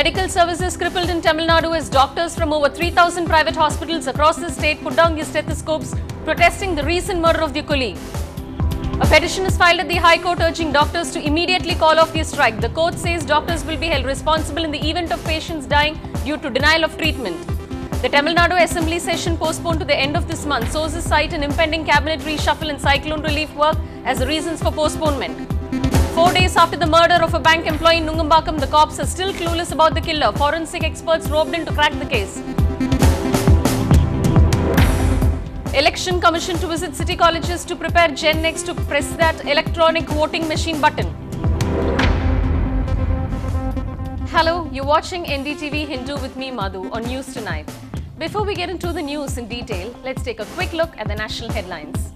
Medical services crippled in Tamil Nadu as doctors from over 3,000 private hospitals across the state put down their stethoscopes, protesting the recent murder of their colleague. A petition is filed at the High Court urging doctors to immediately call off their strike. The court says doctors will be held responsible in the event of patients dying due to denial of treatment. The Tamil Nadu Assembly session postponed to the end of this month. Sources cite an impending cabinet reshuffle and cyclone relief work as the reasons for postponement. 4 days after the murder of a bank employee in Nungambakkam, the cops are still clueless about the killer. Forensic experts roped in to crack the case. Election Commission to visit city colleges to prepare Gen Next to press that electronic voting machine button. Hello, you're watching NDTV Hindu with me, Madhu, on News Tonight. Before we get into the news in detail, let's take a quick look at the national headlines.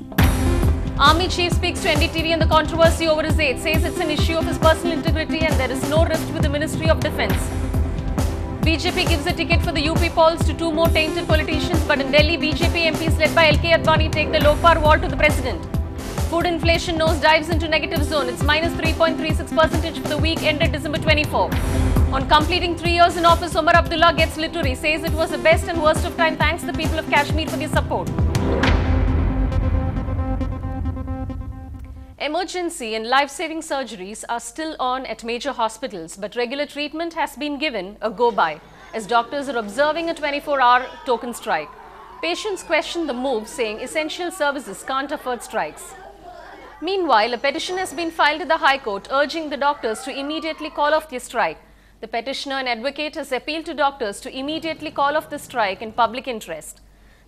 Army Chief speaks to NDTV on the controversy over his aide, says it's an issue of his personal integrity and there is no rift with the Ministry of Defence. BJP gives a ticket for the UP polls to 2 more tainted politicians, but in Delhi, BJP MPs led by LK Advani take the Lokpal wall to the president. Food inflation nosedives into negative zone. It's minus 3.36% for the week ended December 24. On completing 3 years in office, Omar Abdullah gets literary, says it was the best and worst of time, thanks the people of Kashmir for their support. Emergency and life-saving surgeries are still on at major hospitals, but regular treatment has been given a go-by as doctors are observing a 24-hour token strike. Patients question the move, saying essential services can't afford strikes. Meanwhile, a petition has been filed at the High Court urging the doctors to immediately call off their strike. The petitioner and advocate has appealed to doctors to immediately call off the strike in public interest.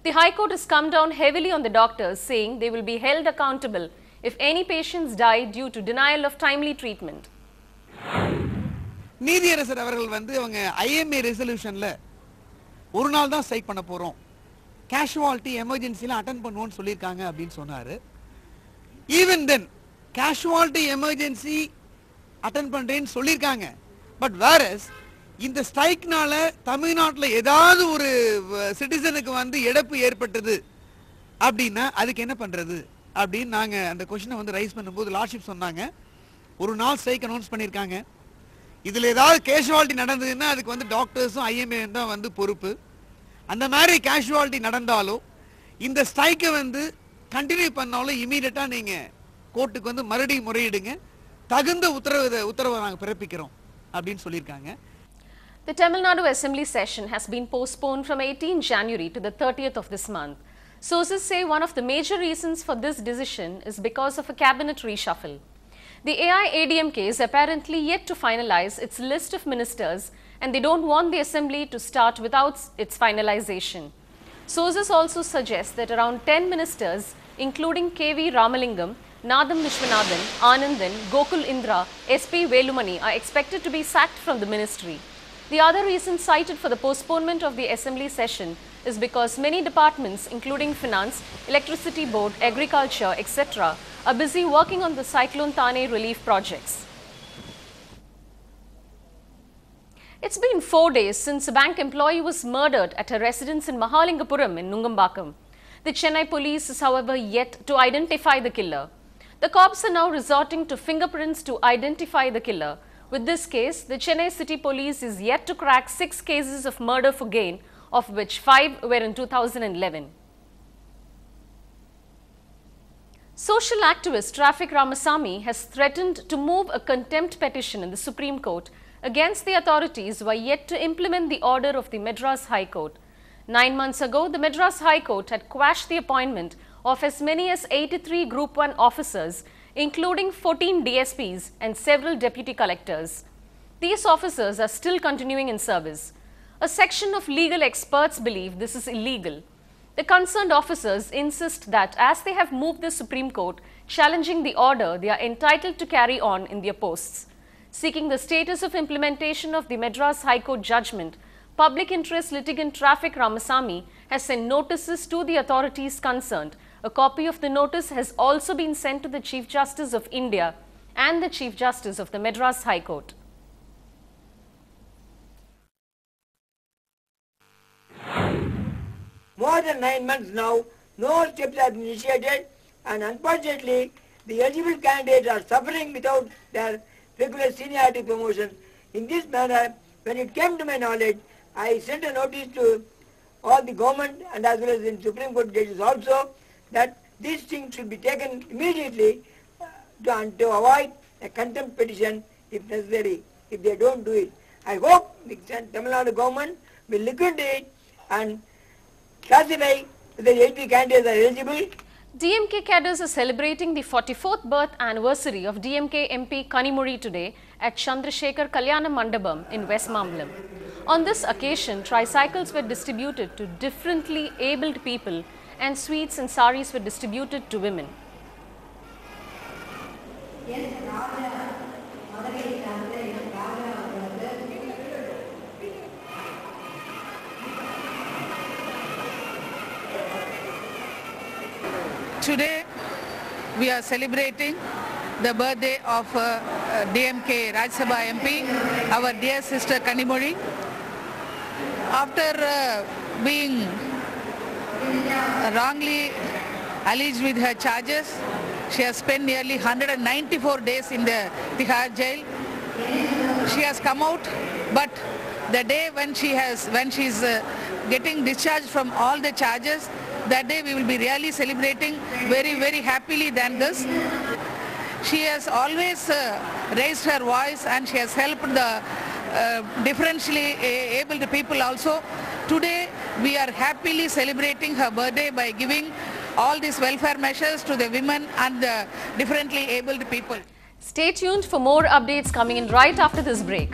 The High Court has come down heavily on the doctors, saying they will be held accountable if any patients die due to denial of timely treatment. நீதியரசர் அவர்கள் வந்து அவங்க IMA ரெசல்யூஷன்ல ஒரு நாள் தான் strike பண்ண போறோம், casualty எமர்ஜென்சில attend பண்ணுவோம்னு சொல்லிருக்காங்க அப்படின்னு சொன்னாரு. Even then casualty emergency attend பண்றேன்னு சொல்லிருக்காங்க. பட் வேரஸ் இந்த ஸ்ட்ரைக்னால தமிழ்நாட்டில் ஏதாவது ஒரு சிட்டிசனுக்கு வந்து இழப்பு ஏற்பட்டது அப்படின்னா அதுக்கு என்ன பண்றது அப்படின்னு நாங்கள் அந்த கொஸ்டினை வந்து ரைஸ் பண்ணும்போது லார்ட்ஷிப் சொன்னாங்க, ஒரு நாள் ஸ்ட்ரைக் அனௌன்ஸ் பண்ணியிருக்காங்க. இதில் ஏதாவது கேஷுவாலிட்டி நடந்ததுன்னா அதுக்கு வந்து டாக்டர்ஸும் IMA தான் வந்து பொறுப்பு. அந்த மாதிரி கேஷுவாலிட்டி நடந்தாலும் இந்த ஸ்ட்ரைக்கை வந்து கண்டினியூ பண்ணாலும் இமீடியட்டாக நீங்கள் கோர்ட்டுக்கு வந்து மறுபடியும் முறையிடுங்க, தகுந்த உத்தரவை நாங்கள் பிறப்பிக்கிறோம் அப்படின்னு சொல்லியிருக்காங்க. The Tamil Nadu Assembly session has been postponed from 18 January to the 30th of this month. Sources say one of the major reasons for this decision is because of a cabinet reshuffle. The AIADMK is apparently yet to finalize its list of ministers and they don't want the assembly to start without its finalization. Sources also suggest that around 10 ministers, including KV Ramalingam, Nadam Vishwanathan, Anandan, Gokul Indra, SP Velumani, are expected to be sacked from the ministry. The other reason cited for the postponement of the assembly session is because many departments, including finance, electricity board, agriculture, etc., are busy working on the Cyclone Thane relief projects. It's been 4 days since a bank employee was murdered at a residence in Mahalingapuram in Nungambakkam. The Chennai police is, however, yet to identify the killer. The cops are now resorting to fingerprints to identify the killer. With this case, the Chennai City Police is yet to crack 6 cases of murder for gain, of which 5 were in 2011. Social activist Traffic Ramasamy has threatened to move a contempt petition in the Supreme Court against the authorities who are yet to implement the order of the Madras High Court. 9 months ago, the Madras High Court had quashed the appointment of as many as 83 Group 1 officers, including 14 DSPs and several deputy collectors. These officers are still continuing in service. A section of legal experts believe this is illegal. The concerned officers insist that as they have moved the Supreme Court challenging the order, they are entitled to carry on in their posts. Seeking the status of implementation of the Madras High Court judgment, public interest litigant Traffic Ramasamy has sent notices to the authorities concerned. A copy of the notice has also been sent to the Chief Justice of India and the Chief Justice of the Madras High Court. More than 9 months now, no steps have been initiated, and unfortunately, the eligible candidates are suffering without their regular seniority promotions. In this manner, when it came to my knowledge, I sent a notice to all the government and as well as in Supreme Court judges also that these things should be taken immediately to avoid a contempt petition if necessary, if they don't do it. I hope the Tamil Nadu government will look into it and classify whether HP candidates are eligible. DMK cadres are celebrating the 44th birth anniversary of DMK MP Kanimuri today at Chandrasekhar Kalyana Mandapam in West Mambalam. On this occasion, tricycles were distributed to differently abled people and sweets and saris were distributed to women. Today we are celebrating the birthday of DMK Rajya Sabha MP, our dear sister Kanimuri. After being wrongly alleged with her charges, she has spent nearly 194 days in the Tihar jail. She has come out, but the day when she is getting discharged from all the charges, that day we will be really celebrating very, very happily than this. She has always raised her voice and she has helped the differentially abled people also. Today we are happily celebrating her birthday by giving all these welfare measures to the women and the differently abled people. Stay tuned for more updates coming in right after this break.